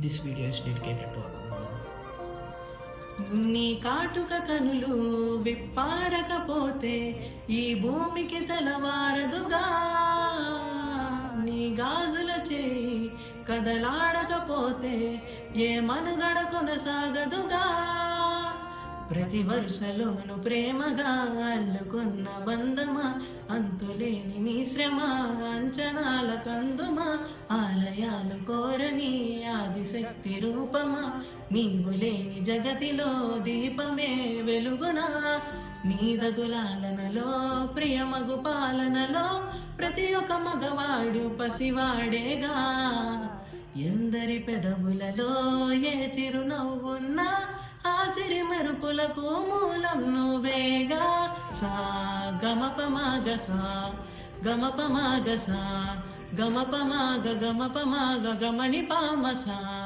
This video is dedicated to our mom. నీ కాటుక కనులు విప్పారకపోతే ఈ భూమికి తెలవారదుగా, నీ గాజుల చేయి కదలాడకపోతే ఏ మనుగడ కొనసాగదుగా. ప్రతి వరుసలోను ప్రేమగా అల్లుకున్న బంధమా, అంతులేని నీ శ్రమ అంచనాల కందుమా, ఆలయాలు కోరని ఆదిశక్తి రూపమా, నీవు లేని జగతిలో దీపమే వెలుగునా. నీదగులాలనలో ప్రియమగు పాలనలో ప్రతి ఒక్క మగవాడు పసివాడేగా. ఎందరి పెదవులలో ఏ చిరునవ్వున్నా ఆ సిరి మెరుపులకు మూలం నువ్వేగా. సా గమపమాగ సా గమపమాగ సా గమపమాగ గమపమాగ గమని పామసా.